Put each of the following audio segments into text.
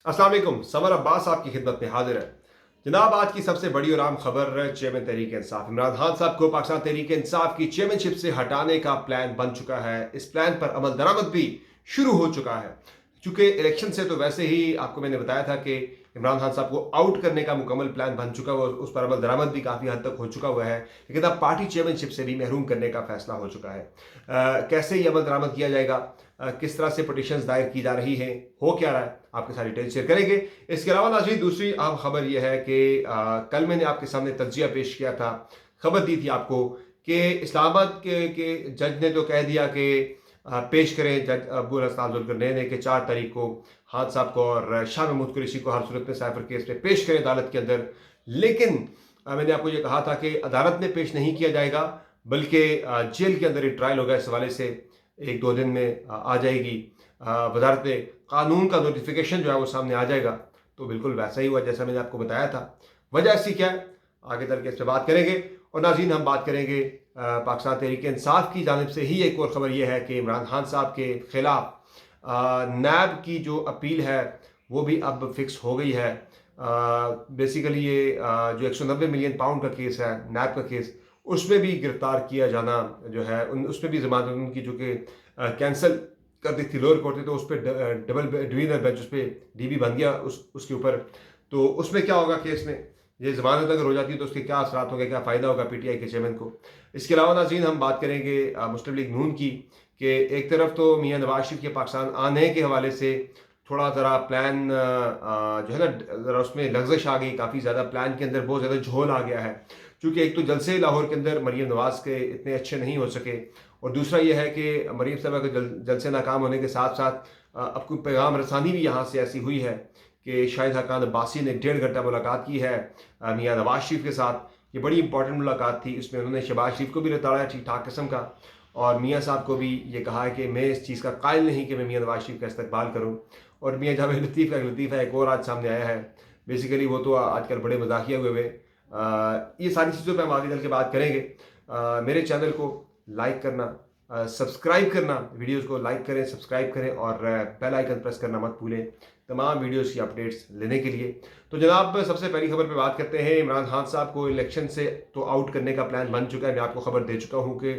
अस्सलाम वालेकुम। समर अब्बास आपकी खिदमत में हाजिर है। जनाब, आज की सबसे बड़ी और आम खबर चेयरमैन तहरीक इंसाफ इमरान खान साहब को पाकिस्तान तहरीक इंसाफ की चेयरमैनशिप से हटाने का प्लान बन चुका है। इस प्लान पर अमल दरामद भी शुरू हो चुका है। चूंकि इलेक्शन से तो वैसे ही आपको मैंने बताया था कि इमरान खान साहब को आउट करने का मुकम्मल प्लान बन चुका हुआ, उस पर अमल दरामद भी काफ़ी हद तक हो चुका हुआ है। लेकिन अब पार्टी चेयरमैनशिप से भी महरूम करने का फैसला हो चुका है। कैसे ये अमल दरामद किया जाएगा, किस तरह से पटिशन्स दायर की जा रही हैं, हो क्या रहा है, आपके सारी डिटेल शेयर करेंगे। इसके अलावा नाज़रीन, दूसरी अहम खबर यह है कि कल मैंने आपके सामने तज्जिया पेश किया था, खबर दी थी आपको कि इस्लामाबाद के जज ने तो कह दिया कि पेश करें जज अब्दुल हसन जुल्करनैन ने कि 4 तारीख को खान साहब को और शाह महमूद कुरैशी को हर सूरत में साइफर केस में पेश करें अदालत के अंदर। लेकिन मैंने आपको ये कहा था कि अदालत में पेश नहीं किया जाएगा, बल्कि जेल के अंदर एक ट्रायल होगा। इस हवाले से 1-2 दिन में आ जाएगी वजारत कानून का नोटिफिकेशन जो है वो सामने आ जाएगा। तो बिल्कुल वैसा ही हुआ जैसा मैंने आपको बताया था। वजह ऐसी क्या है, आगे चल के इस पर बात करेंगे। और नाज़रीन, हम बात करेंगे पाकिस्तान तहरीक इंसाफ की जानिब से ही एक और ख़बर यह है कि इमरान खान साहब के ख़िलाफ़ नैब की जो अपील है वो भी अब फिक्स हो गई है। बेसिकली ये जो 190 मिलियन पाउंड का केस है, नैब का केस, उसमें भी गिरफ्तार किया जाना जो है, उसमें भी जमानत उनकी जो कि कैंसिल कर दी थी लोअर कोर्ट ने, तो उस पर डबल डिवीजनल बेंच उस पर डीबी बन गया उसके ऊपर। तो उसमें क्या होगा, केस में ये जमानत अगर हो जाती है तो उसके क्या असरात होंगे, क्या फ़ायदा होगा पीटीआई के चेयरमैन को। इसके अलावा नाज़रीन, हम बात करेंगे मुस्लिम लीग नून की कि एक तरफ तो मियां नवाज शरीफ के पाकिस्तान आने के हवाले से थोड़ा ज़रा प्लान जो है ना, ज़रा उसमें लग्जश आ गई, काफ़ी ज़्यादा प्लान के अंदर बहुत ज़्यादा झोल आ गया है। क्योंकि एक तो जलसे लाहौर के अंदर मरीम नवाज के इतने अच्छे नहीं हो सके, और दूसरा यह है कि मरीम साहबा के जलसे नाकाम होने के साथ साथ अब कोई पैगाम रसानी भी यहाँ से ऐसी हुई है कि शाहिद हक़ान अब्बासी ने 1.5 घंटा मुलाकात की है मियां नवाज शरीफ के साथ। ये बड़ी इंपॉर्टेंट मुलाकात थी। इसमें उन्होंने शहबाज शरीफ को भी लताड़ा ठीक ठाक किस्म का, और मियां साहब को भी ये कहा है कि मैं इस चीज़ का कायल नहीं कि मैं मियां नवाज शरीफ का इस्तकबाल करूँ। और मियां जावेद लतीफ़ का लतीफ़ा एक और आज सामने आया है। बेसिकली वो तो आजकल बड़े मजाकिया हुए हुए। ये सारी चीज़ों पर हम आगे चल के बात करेंगे। मेरे चैनल को लाइक करना, सब्सक्राइब करना, वीडियोस को लाइक करें, सब्सक्राइब करें, और बेल आइकन प्रेस करना मत भूलें तमाम वीडियोस की अपडेट्स लेने के लिए। तो जनाब, सबसे पहली खबर पे बात करते हैं। इमरान खान साहब को इलेक्शन से तो आउट करने का प्लान बन चुका है। मैं आपको खबर दे चुका हूँ कि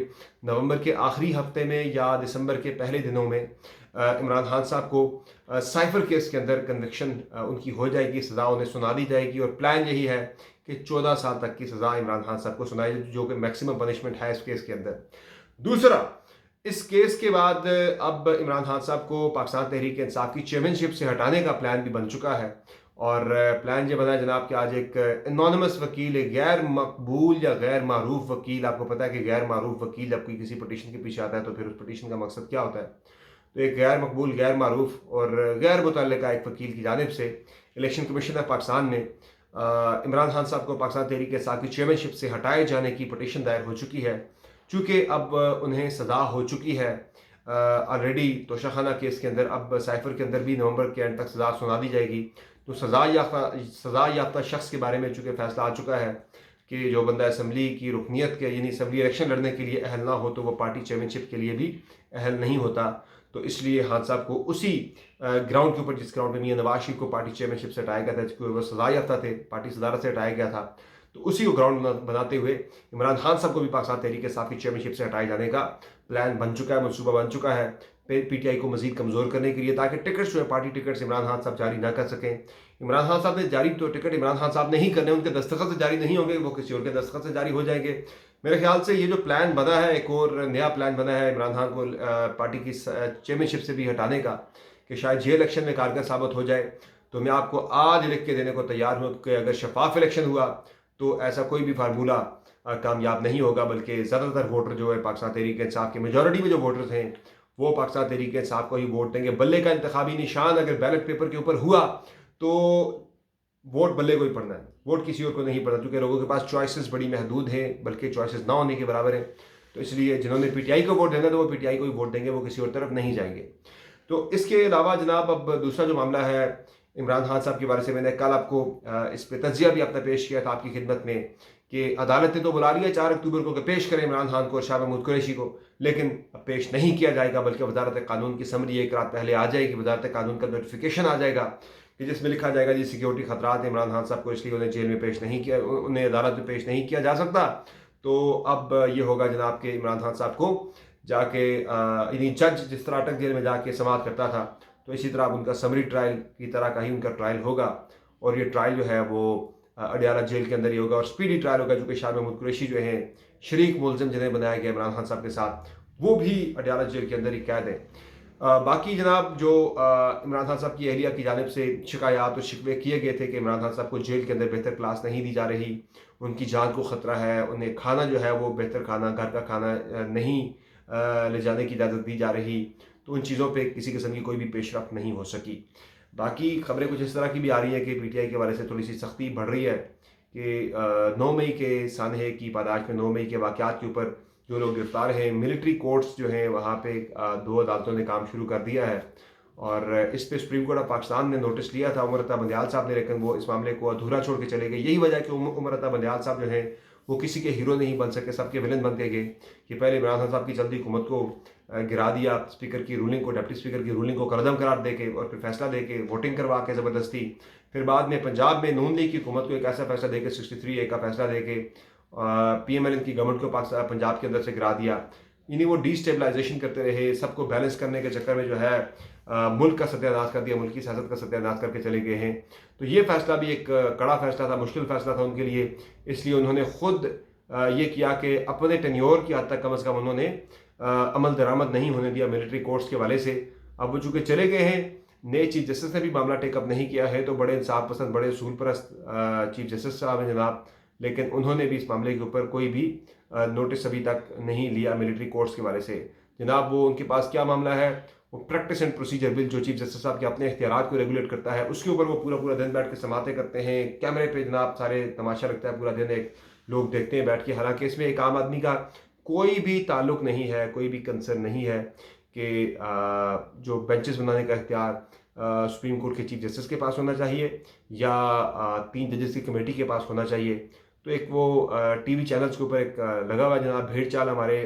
नवंबर के आखिरी हफ्ते में या दिसंबर के पहले दिनों में इमरान खान साहब को साइफर केस के अंदर कन्विक्शन उनकी हो जाएगी, सज़ा उन्हें सुना दी जाएगी। और प्लान यही है कि 14 साल तक की सज़ा इमरान खान साहब को सुनाई, जो कि मैक्सिमम पनिशमेंट है इस केस के अंदर। दूसरा, इस केस के बाद अब इमरान खान साहब को पाकिस्तान तहरीक इंसाफ की चेयरमैनशिप से हटाने का प्लान भी बन चुका है। और प्लान ये बना है जनाब कि आज एक एनोनिमस वकील, एक गैर मकबूल या गैर मारूफ वकील, आपको पता है कि गैर मारूफ वकील जब कोई किसी पटिशन के पीछे आता है तो फिर उस पटिशन का मकसद क्या होता है। तो एक गैर मकबूल, गैर मारूफ और गैर मुतल्लिका एक वकील की जानिब से इलेक्शन कमीशन ऑफ पाकिस्तान में इमरान खान साहब को पाकिस्तान तहरीक इंसाफ की चेयरमैनशिप से हटाए जाने की पटिशन दायर हो चुकी है। चूँकि अब उन्हें सज़ा हो चुकी है ऑलरेडी तोशाखाना केस के अंदर, अब साइफर के अंदर भी नवंबर के एंड तक सज़ा सुना दी जाएगी। तो सज़ा याफ्ता शख्स के बारे में चूँकि फैसला आ चुका है कि जो बंदा असम्बली की रुकनीत के, यानी असम्बली इलेक्शन लड़ने के लिए अहल ना हो, तो वो पार्टी चेयरमैनशिप के लिए भी अहल नहीं होता। तो इसलिए खान साहब को उसी ग्राउंड के ऊपर, जिस ग्राउंड पर मियां नवाज शरीफ को पार्टी चेयरमैनशिप से हटाया गया था, जिसको वो सज़ा याफ्ता थे, पार्टी सदारत से हटाया गया था, तो उसी को ग्राउंड बनाते हुए इमरान खान साहब को भी पाकिस्तान तहरीक इंसाफ की चेयरमैनशिप से हटाए जाने का प्लान बन चुका है, मनसूबा बन चुका है पीटीआई को मजीद कमज़ोर करने के लिए, ताकि टिकट्स जो है, पार्टी टिकट्स इमरान खान साहब जारी ना कर सकें। इमरान खान साहब ने जारी तो टिकट इमरान खान साहब नहीं करने, उनके दस्तखत से जारी नहीं होंगे, वो किसी और के दस्तखत से जारी हो जाएंगे। मेरे ख्याल से ये जो प्लान बना है, एक और नया प्लान बना है इमरान खान को पार्टी की चेयरमैनशिप से भी हटाने का, कि शायद ये इलेक्शन में कारगर साबित हो जाए। तो मैं आपको आज लिख के देने को तैयार हूँ कि अगर शफाफ इलेक्शन हुआ तो ऐसा कोई भी फार्मूला कामयाब नहीं होगा, बल्कि ज़्यादातर वोटर जो है पाकिस्तान तहरीक इंसाफ के, मेजॉरिटी में जो वोटर्स हैं वो पाकिस्तान तहरीक इंसाफ को ही वोट देंगे। बल्ले का इंतखाबी निशान अगर बैलेट पेपर के ऊपर हुआ तो वोट बल्ले को ही पड़ना है, वोट किसी और को नहीं पड़ना, क्योंकि लोगों के पास चॉइसेस बड़ी महदूद हैं, बल्कि चॉइसेस ना होने के बराबर है। तो इसलिए जिन्होंने पीटीआई को वोट देना, तो वो पीटीआई को ही वोट देंगे, वो किसी और तरफ नहीं जाएंगे। तो इसके अलावा जनाब, अब दूसरा जो मामला है इमरान खान साहब के बारे से, मैंने कल आपको इस पर तजिया भी अपना पेश किया था आपकी खिदमत में कि अदालत ने तो बुला लिया 4 अक्टूबर को कि पेश करें इमरान खान को और शाह महमूद कुरैशी को, लेकिन अब पेश नहीं किया जाएगा, बल्कि वजारत कानून की समरी एक रात पहले आ जाएगी, वजारत कानून का नोटिफिकेशन आ जाएगा कि जिसमें लिखा जाएगा जी सिक्योरिटी खतरात हैं इमरान खान साहब को, इसलिए उन्हें जेल में पेश नहीं किया, उन्हें अदालत में पेश नहीं किया जा सकता। तो अब ये होगा जनाब के इमरान खान साहब को जाके यानी जज जिस तरह अटक जेल में जाके समाप्त करता था, तो इसी तरह अब उनका समरी ट्रायल की तरह का ही उनका ट्रायल होगा। और ये ट्रायल जो है वो अडियाला जेल के अंदर ही होगा और स्पीडी ट्रायल होगा, जो कि शाह महमूद कुरैशी जो हैं शरीक मुलजिम जिन्हें बनाया गया इमरान खान साहब के साथ, वो भी अडियाला जेल के अंदर ही कैद है। बाकी जनाब जो इमरान खान साहब की अहलिया की जानिब से शिकायत और शिकवे किए गए थे कि इमरान खान साहब को जेल के अंदर बेहतर क्लास नहीं दी जा रही, उनकी जान को ख़तरा है, उन्हें खाना जो है वो बेहतर खाना, घर का खाना नहीं ले जाने की इजाज़त दी जा रही, तो उन चीज़ों पे किसी किस्म की कोई भी पेशरफ नहीं हो सकी। बाकी खबरें कुछ इस तरह की भी आ रही हैं कि पीटीआई के हवाले से थोड़ी सी सख्ती बढ़ रही है कि 9 मई के सानहे की पादाश में 9 मई के वाक़यात के ऊपर जो लोग गिरफ्तार हैं, मिलिट्री कोर्ट्स जो हैं वहाँ पे 2 अदालतों ने काम शुरू कर दिया है और इस पे सुप्रीम कोर्ट ऑफ पाकिस्तान ने नोटिस लिया था उमर अता बंदयाल साहब ने, लेकिन वो इस मामले को अधूरा छोड़ के चले गए। यही वजह कि उमर अता बंदयाल साहब जो हैं वो किसी के हीरो नहीं बन सके, सबके विलन बनते गए कि पहले इमरान खान साहब की चलती हुकूमत को गिरा दिया, स्पीकर की रूलिंग को, डिप्टी स्पीकर की रूलिंग को कलअदम करार दे के और फिर फैसला दे के वोटिंग करवा के ज़बरदस्ती, फिर बाद में पंजाब में नून लीग की हुकूमत को एक ऐसा फैसला दे के 63A का फैसला दे के PMLN की गवर्नमेंट को पंजाब के अंदर से गिरा दिया। यानी वो डिस्टेबलाइजेशन करते रहे, सबको बैलेंस करने के चक्कर में जो है मुल्क का सत्यानाश कर दिया, मुल्क की सियासत का सत्यानाश करके चले गए हैं। तो ये फैसला भी एक कड़ा फैसला था, मुश्किल फैसला था उनके लिए, इसलिए उन्होंने खुद ये किया कि अपने टेन्योर की हद तक कम अज़ कम उन्होंने अमल दरामद नहीं होने दिया मिलिट्री कोर्ट्स के हवाले से। अब वो चूँकि चले गए हैं, नए चीफ जस्टिस ने भी मामला टेकअप नहीं किया है, तो बड़े इंसाफ पसंद, बड़े असूल परस्त चीफ जस्टिस साहब हैं जनाब, लेकिन उन्होंने भी इस मामले के ऊपर कोई भी नोटिस अभी तक नहीं लिया मिलिट्री कोर्ट्स के हवाले से। जनाब वो उनके पास क्या मामला है, वो प्रैक्टिस एंड प्रोसीजर बिल जो चीफ जस्टिस साहब के अपने इख्तियारात को रेगुलेट करता है, उसके ऊपर वो पूरा दिन बैठ के समाते करते हैं, कैमरे पे जनाब सारे तमाशा लगता है, पूरा दिन एक लोग देखते हैं बैठ के। हालांकि इसमें एक आम आदमी का कोई भी ताल्लुक नहीं है, कोई भी कंसर्न नहीं है कि जो बेंचेस बनाने का इख्तियार सुप्रीम कोर्ट के चीफ जस्टिस के पास होना चाहिए या 3 जजेस की कमेटी के पास होना चाहिए। तो एक वो टीवी चैनल्स के ऊपर एक लगा हुआ जनाब भेड़ चाल हमारे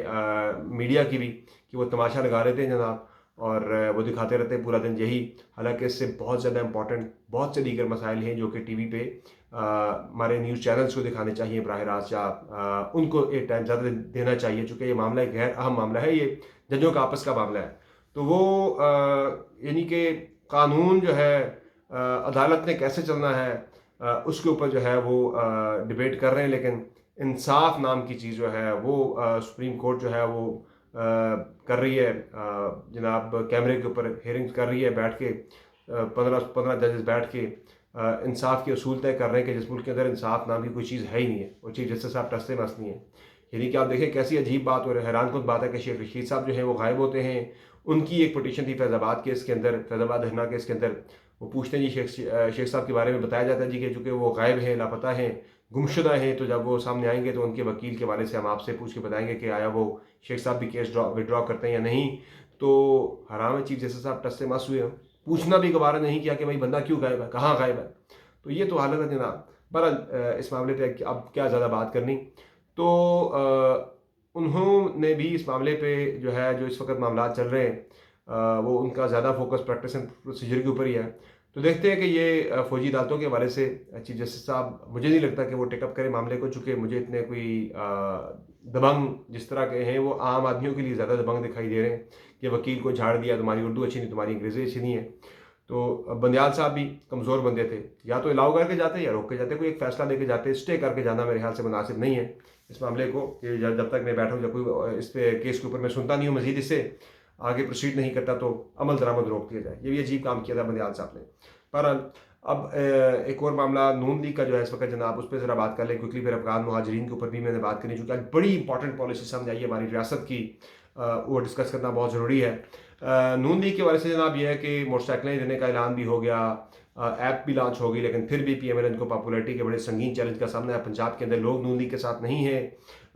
मीडिया की भी, कि वो तमाशा लगा रहे थे जनाब और वो दिखाते रहते पूरा दिन यही। हालांकि इससे बहुत ज़्यादा इंपॉर्टेंट बहुत से दीगर मसाइल हैं जो कि टीवी पे हमारे न्यूज़ चैनल्स को दिखाने चाहिए बराह रास्त, या उनको एक टाइम ज़्यादा देना चाहिए, चूँकि ये मामला एक गैर अहम मामला है, ये जजों का आपस का मामला है। तो वो यानी कि कानून जो है अदालत ने कैसे चलना है उसके ऊपर जो है वो डिबेट कर रहे हैं, लेकिन इंसाफ नाम की चीज़ जो है वो सुप्रीम कोर्ट जो है वो कर रही है जनाब, कैमरे के ऊपर हेयरिंग्स कर रही है बैठ के, 15 जजेस बैठ के इंसाफ के असूल तय कर रहे हैं कि जिस मुल्क के अंदर इंसाफ नाम की कोई चीज़ है ही नहीं है, वो चीफ जस्टिस साहब टसते मस नहीं है। यानी कि आप देखें कैसी अजीब बात और हैरान कुन बात है कि शेख रशीद साहब जो हैं वो गायब होते हैं। उनकी एक पटिशन थी फैज़ाबाद केस के अंदर, फैज़ाबाद हरना केस के अंदर, वो पूछते हैं जी शेख साहब के बारे में बताया जाता है जी कि चूँकि वो गायब हैं, लापता हैं, गुमशुदा हैं, तो जब वो सामने आएंगे तो उनके वकील के हवाले से हम आपसे पूछ के बताएंगे कि आया वो शेख साहब भी केस विड्रॉ करते हैं या नहीं। तो हराम है चीफ जस्टिस साहब टस से मस हुए, पूछना भी गवारा नहीं किया कि भाई बंदा क्यों गायब है, कहाँ गायब है। तो ये तो हालत है जनाब। बहरहाल इस मामले पे अब क्या ज़्यादा बात करनी। तो उन्होंने भी इस मामले पे जो है जो इस वक्त मामला चल रहे हैं वो उनका ज़्यादा फोकस प्रैक्टिस एंड प्रोसीजर के ऊपर ही है। तो देखते हैं कि ये फौजी अदालतों के हवाले से चीफ जस्टिस साहब, मुझे नहीं लगता कि वो टेकअप करें मामले को, चूँकि मुझे इतने कोई दबंग जिस तरह के हैं वो आम आदमियों के लिए ज़्यादा दबंग दिखाई दे रहे हैं कि वकील को झाड़ दिया, तुम्हारी उर्दू अच्छी नहीं, तुम्हारी अंग्रेज़ी अच्छी नहीं है। तो बंदयाल साहब भी कमज़ोर बंदे थे, या तो अलाउ करके जाते या रोक के जाते, कोई एक फ़ैसला लेके जाते। स्टे करके जाना मेरे ख्याल से मुनासिब नहीं है इस मामले को, कि जब तक मैं बैठूँ, जब कोई इस पे केस के ऊपर मैं सुनता नहीं हूँ, मजीद इससे आगे प्रोसीड नहीं करता तो अमल दरामद रोक दिया जाए। ये भी अजीब काम किया था बंदयाल साहब ने। पर अब एक और मामला नून लीग का जो है इस वक्त जनाब, उस पर ज़रा बात कर लें क्विकली, फिर अफगान मुहाजिरीन के ऊपर भी मैंने बात करनी, चूँकि आज बड़ी इंपॉर्टेंट पॉलिसी सामने आई है हमारी रियासत की, वो डिस्कस करना बहुत ज़रूरी है। नून लीग के बारे से जनाब ये है कि मोटरसाइकिलें देने का ऐलान भी हो गया, ऐप भी लॉन्च हो गई, लेकिन फिर भी PMLN को पॉपुलैरिटी के बड़े संगीन चैलेंज का सामना है। पंजाब के अंदर लोग नून लीग के साथ नहीं है,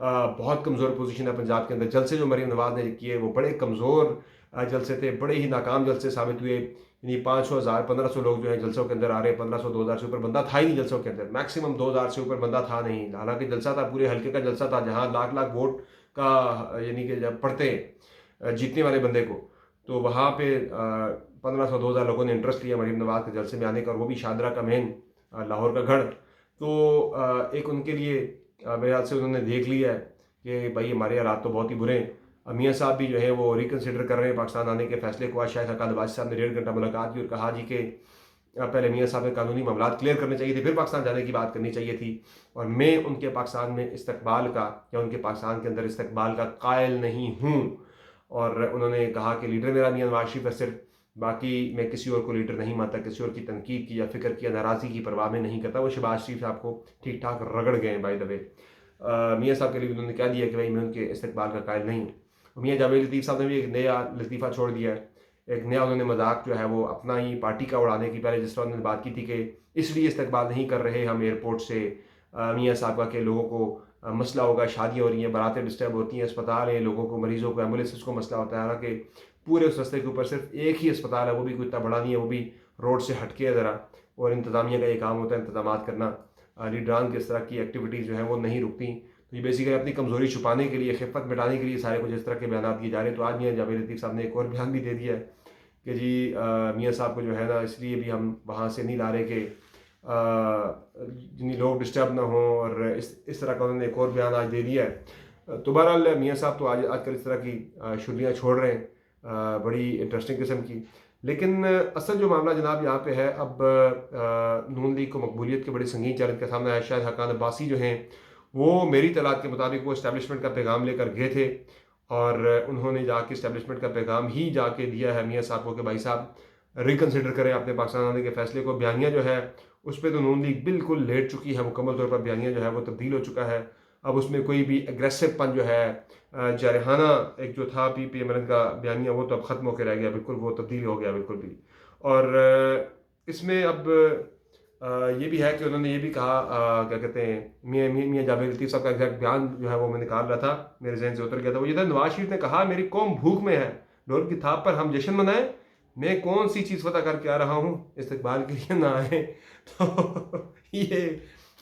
बहुत कमज़ोर पोजीशन है पंजाब के अंदर। जलसे जो मरीम नवाज़ ने किए वो बड़े कमज़ोर जलसे थे, बड़े ही नाकाम जलसे साबित हुए। यानी 500, 1000, 1500 लोग जो है जलसों के अंदर आ रहे हैं, 1500, 2000 से ऊपर बंदा था ही नहीं जलसों के अंदर, मैक्सिमम 2000 से ऊपर बंदा था नहीं। हालांकि जलसा था, पूरे हल्के का जलसा था, जहाँ लाख लाख वोट का यानी कि जब पड़ते हैं जीतने वाले बंदे को, तो वहाँ पे 1500-2000 लोगों ने इंटरेस्ट लिया मरीम नवाज के जलसे में आने का, और वो भी शादरा का मेन, लाहौर का गढ़। तो एक उनके लिए मेरे ख्याल से उन्होंने देख लिया है कि भाई हमारे हालात तो बहुत ही बुरे हैं। मियाँ साहब भी जो है वो रिकन्सिडर कर रहे हैं पाकिस्तान आने के फैसले को। आज शायद हकान अब्बासी साहब ने 1.5 घंटा मुलाकात की और कहा जी कि पहले मियाँ साहब ने कानूनी मामला क्लियर करने चाहिए थे, फिर पाकिस्तान जाने की बात करनी चाहिए थी, और मैं उनके पाकिस्तान में इस्तकबाल का या उनके पाकिस्तान के अंदर इस्तकबाल का कायल नहीं हूँ। और उन्होंने कहा कि लीडर मेरा मियाँ नवाज शरीफ है सिर्फ, बाकी मैं किसी और को लीडर नहीं मानता, किसी और की तनकीद की या फिक्र की या नाराज़गी की परवाह में नहीं करता। वो शहबाज शरीफ साहब को ठीक ठाक रगड़ गए बाय द वे। मियाँ साहब के लिए उन्होंने कह दिया कि भाई मैं उनके इस्तकबाल का कायल नहीं हूँ। मियाँ जावेद लतीफ़ साहब ने भी एक नया लतीफ़ा छोड़ दिया है, एक नया उन्होंने मजाक जो है वो अपना ही पार्टी का उड़ाने की, पहले जिस तरह उन्होंने बात की थी कि इसलिए इस्तकबाल नहीं कर रहे हम एयरपोर्ट से मियाँ साहब का कि लोगों को मसला होगा, शादियाँ हो रही हैं, बारातें डिस्टर्ब होती हैं, अस्पताल है, लोगों को, मरीजों को, एम्बुलेंस को मसला होता है। हालांकि पूरे उस रस्ते के ऊपर सिर्फ एक ही अस्पताल है, वो भी कोई इतना बड़ा नहीं है, वो भी रोड से हटके है ज़रा, और इंतज़ामिया का ये काम होता है इंतजाम करना। लीडरान के इस तरह की एक्टिविटीज़ जो है वो नहीं रुकती। तो ये बेसिकली अपनी कमज़ोरी छुपाने के लिए, खिफ़त मिटाने के लिए सारे कुछ इस तरह के बयान दिए जा रहे हैं। तो आज मियाँ जावेद लतीफ़ साहब ने एक और बयान भी दे दिया है कि जी मियाँ साहब को जो है ना इसलिए भी हम वहाँ से नहीं ला रहे कि जिन्हें लोग डिस्टर्ब ना हों, और इस तरह का उन्होंने एक और बयान आज दे दिया है। तो बहरहाल मियाँ साहब तो आजकल इस तरह की शुर्लियाँ छोड़ रहे हैं, बड़ी इंटरेस्टिंग किस्म की। लेकिन असल जो मामला जनाब यहाँ पे है, अब नून लीग को मकबूलियत के बड़े संगीन चैलेंज का सामना है। शायद हकान अब्बासी जो हैं वो मेरी तलाक के मुताबिक वो इस्टेब्लिशमेंट का पैगाम लेकर गए थे, और उन्होंने जाके इस्टेब्लिशमेंट का पैगाम ही जाके दिया है मियाँ साहब को कि भाई साहब रिकन्सिडर करें अपने पाकिस्तान आने के फैसले को। बयानिया जो है उस पर तो नून लीग बिल्कुल लेट चुकी है, मुकम्मल तौर पर बयानिया जो है वो तब्दील हो चुका है। अब उसमें कोई भी एग्रेसिव पन जो है जारहाना एक जो था PPMLN का बयानिया, वो तो अब ख़त्म होकर रह गया, बिल्कुल वो तब्दील हो गया बिल्कुल भी। और इसमें अब ये भी है कि उन्होंने ये भी कहा, क्या कहते हैं, मियाँ जावेद लतीफ़ साहब का एग्जैक्ट बयान जो है वो मैं निकाल रहा था, मेरे जहन से उतर गया था। वो ये था, नवाज शरीफ ने कहा मेरी कौम भूख में है, ढोल की थाप पर हम जश्न मनाएं, मैं कौन सी चीज़ फतह करके आ रहा हूँ, इस्तकबाल के लिए ना आए। तो ये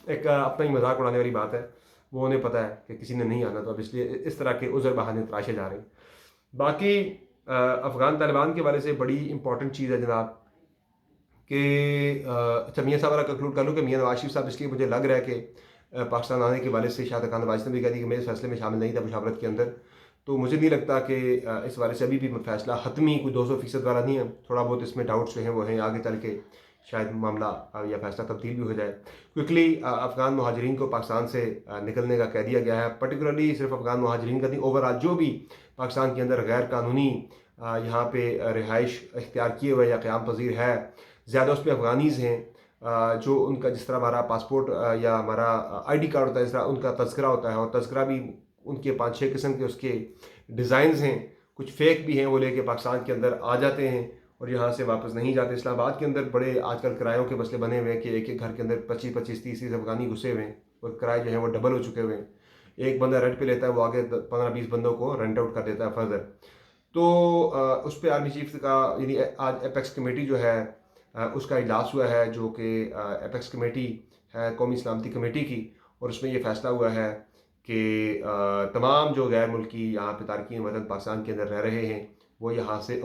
एक अपना ही मजाक उड़ाने वाली बात है। वो उन्हें पता है कि किसी ने नहीं आना, तो अब इसलिए इस तरह के उज़र बहाने तराशे जा रहे हैं। बाकी अफ़गान तालिबान के वाले से बड़ी इंपॉर्टेंट चीज़ है जनाब कि अच्छा मियाँ साहब वाला कंक्लूड कर लूँ कि मियाँ नवाज शरीफ साहब, इसलिए मुझे लग रहा है कि पाकिस्तान आने के वाले से शायद हकान अब्बासी ने भी कह दी कि मैं इस फैसले में शामिल नहीं था मुशावरत के अंदर। तो मुझे नहीं लगता कि इस वाले से अभी भी फैसला हतमी कोई 200% वाला नहीं है। थोड़ा बहुत इसमें डाउट्स जो हैं वो हैं, आगे चल के शायद मामला या फैसला तब्दील भी हो जाए। क्विकली अफ़गान मुहाजिरीन को पाकिस्तान से निकलने का कह दिया गया है। पर्टिकुलरली सिर्फ अफ़गान मुहाजिरीन का नहीं, ओवरऑल जो भी पाकिस्तान के अंदर गैर कानूनी यहाँ पे रिहाइश इख्तियार किए हुए या क़याम पज़ीर है, ज़्यादा उसमें अफ़गानीज़ हैं, जो उनका जिस तरह हमारा पासपोर्ट या हमारा ID कार्ड होता है, इस तरह उनका तज़किरा होता है, और तज़किरा भी उनके 5-6 किस्म के उसके डिज़ाइंस हैं। कुछ फ़ेक भी हैं, वो लेके पाकिस्तान के अंदर आ जाते हैं और यहाँ से वापस नहीं जाते। इस्लामाबाद के अंदर बड़े आजकल किरायों के मसले बने हुए हैं कि एक एक घर के अंदर 25-25, 30-30 अफ़गानी घुसे हुए हैं, और किराए जो हैं वो डबल हो चुके हुए हैं। एक बंदा रेंट पे लेता है, वो आगे 15-20 बंदों को रेंट आउट कर देता है फर्दर। तो उस पर आर्मी चीफ का यानी आज एपेक्स कमेटी जो है उसका इजलास हुआ है, जो कि एपेक्स कमेटी है कौमी सलामती कमेटी की, और उसमें ये फैसला हुआ है कि तमाम जो गैर मुल्की यहाँ पे तारकीन वतन पाकिस्तान के अंदर रह रहे हैं, वो यहाँ से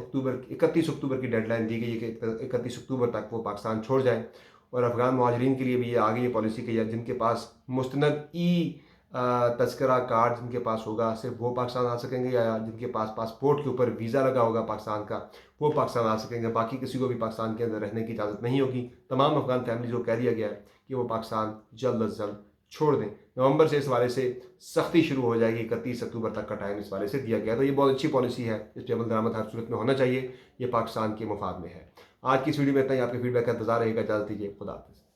31 अक्टूबर की डेडलाइन दी गई है कि 31 अक्टूबर तक वो पाकिस्तान छोड़ जाएं। और अफ़गान मुहाजिरीन के लिए भी ये आ गई है पॉलिसी कि जिनके पास मुस्तनद तज़किरा कार्ड जिनके पास होगा सिर्फ वो पाकिस्तान आ सकेंगे, या जिनके पास पासपोर्ट के ऊपर वीज़ा लगा होगा पाकिस्तान का वो पाकिस्तान आ सकेंगे। बाकी किसी को भी पाकिस्तान के अंदर रहने की इजाज़त नहीं होगी। तमाम अफ़गान फैमिली को कह दिया गया है कि वो पाकिस्तान जल्द अज जल्द छोड़ दें। नवंबर से इस वाले से सख्ती शुरू हो जाएगी, 31 अक्टूबर तक का टाइम इस वाले से दिया गया। तो ये बहुत अच्छी पॉलिसी है, इस पर अमल दरामद हर सूरत में होना चाहिए, ये पाकिस्तान के मुफाद में है। आज की इस वीडियो में इतना ही। आपके फीडबैक का इंतजार रहेगा। इजाज़त दीजिए, खुदा हाफ़िज़।